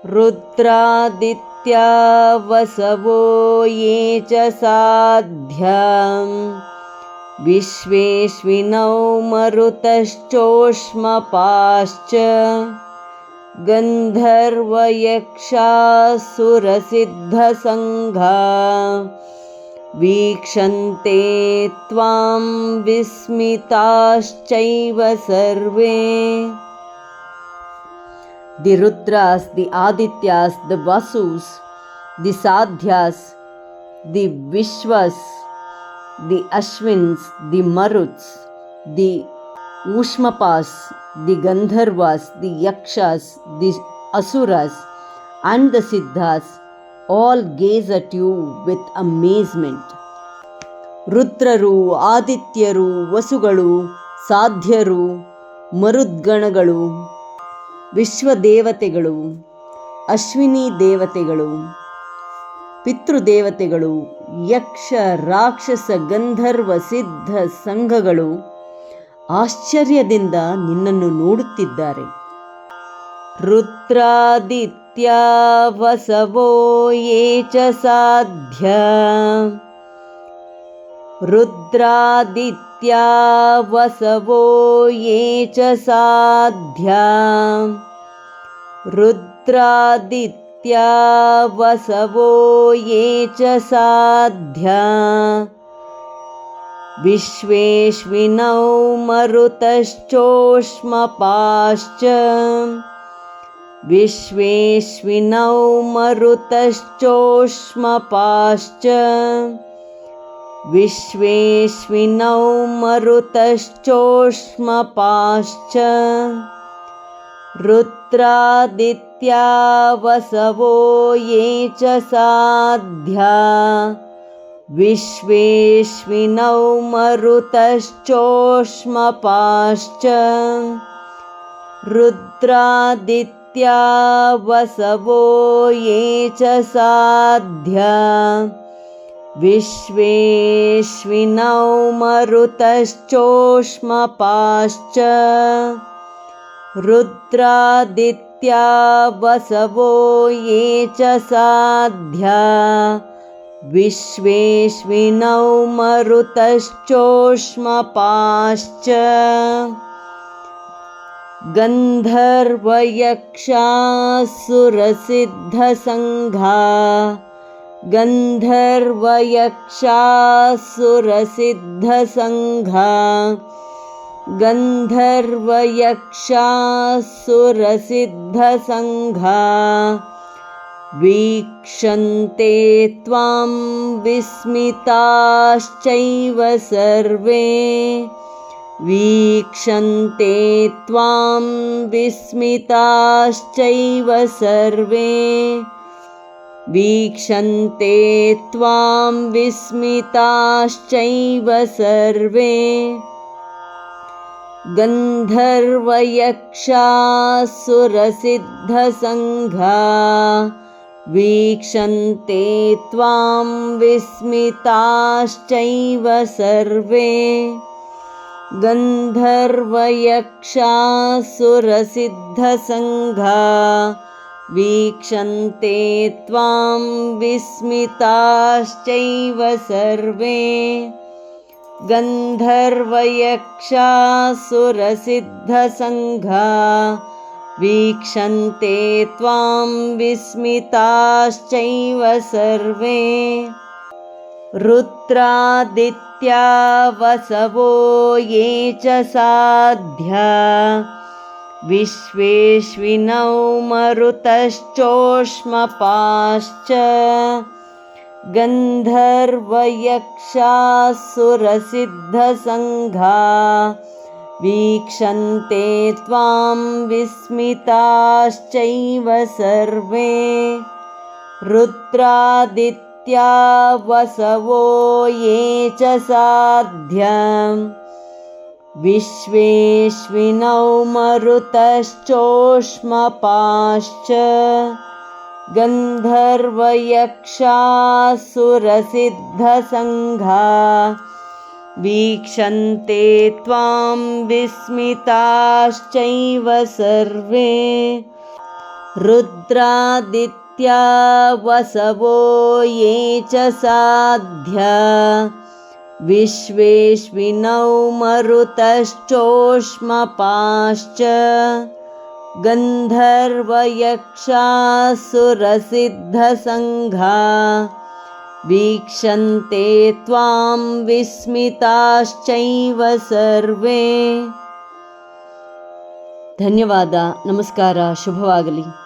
रुद्रादित्या वसवो ये च साध्यं विश्वेश्विनौ मरुतश्चोष्मपाश्च गन्धर्वयक्षासुरसिद्धसङ्घा वीक्षन्ते त्वां विस्मिताश्चैव सर्वे. The Rudras, the Adityas, the Vasus, the Sadhyas, the Vishwas, the Ashwins, the Maruts, the Ushmapas, the Gandharvas, the Yakshas, the Asuras, and the Siddhas all gaze at you with amazement. ರುದ್ರರು, ಆದಿತ್ಯರು, ವಸುಗಳು, ಸಾಧ್ಯರು, ಮರುದ್ಗಣಗಳು, ವಿಶ್ವದೇವತೆಗಳು, Ashwini ದೇವತೆಗಳು, ಪಿತೃದೇವತೆಗಳು, ಯಕ್ಷ, ರಾಕ್ಷಸ, ಗಂಧರ್ವ, ಸಿದ್ಧ ಸಂಘಗಳು ಆಶ್ಚರ್ಯದಿಂದ ನಿನ್ನನ್ನು ನೋಡುತ್ತಿದ್ದಾರೆ. ರುದ್ರಾದಿತ್ಯ ವಸವೋ ಯೇ ಚ ಸಾಧ್ಯ रुद्रादित्या वसवो ये च साध्या रुद्रादित्या वसवो ये च साध्या विश्वेश्विनौ मरुतश्चोष्मपाश्च विश्वेश्विनौ मरुतश्चोष्मपाश्च विश्वेश्विनौ मरुतश्चोष्मपाश्च रुद्रादित्या वसवो ये च साध्या विश्वेश्विनौ मरुतश्चोष्मपाश्च रुद्रादित्या वसवो ये च साध्या विश्वेश्विनौ मरुतश्चोष्मपाश्च रुद्रादित्या वसवो ये च साध्या विश्वेश्विनौ मरुतश्चोष्मपाश्च गन्धर्वयक्षासुरसिद्धसङ्घा गन्धर्वयक्षासुरसिद्धसङ्घा गन्धर्वयक्षासुरसिद्धसङ्घा वीक्षन्ते त्वां विस्मिताश्चैव सर्वे वीक्षन्ते त्वां विस्मिताश्चैव सर्वे वीक्षन्ते त्वां विस्मिताश्चैव सर्वे गन्धर्वयक्षासुरसिद्धसङ्घा वीक्षन्ते त्वां विस्मिताश्चैव सर्वे गन्धर्वयक्षासुरसिद्धसङ्घा वीक्षन्ते त्वां विस्मिताश्चैव सर्वे गन्धर्वयक्षासुरसिद्धसङ्घा वीक्षन्ते त्वां विस्मिताश्चैव सर्वे रुद्रादित्या वसवो ये च साध्या विश्वेश्विनौ मरुतश्चोष्मपाश्च गन्धर्वयक्षासुरसिद्धसङ्घा वीक्षन्ते त्वां विस्मिताश्चैव सर्वे रुद्रादित्या वसवो ये च साध्या विश्वेश्विनौ मरुतश्चोष्मपाश्च गन्धर्वयक्षासुरसिद्धसङ्घा वीक्षन्ते त्वां विस्मिताश्चैव सर्वे रुद्रादित्या वसवो ये च साध्या विश्वेश्विनौ मरुतश्चोष्मपाश्च गन्धर्वयक्षासुरसिद्धसङ्घा वीक्षन्ते त्वां विस्मिताश्चैव सर्वे. ಧನ್ಯವಾದ. ನಮಸ್ಕಾರ. ಶುಭವಾಗಲಿ.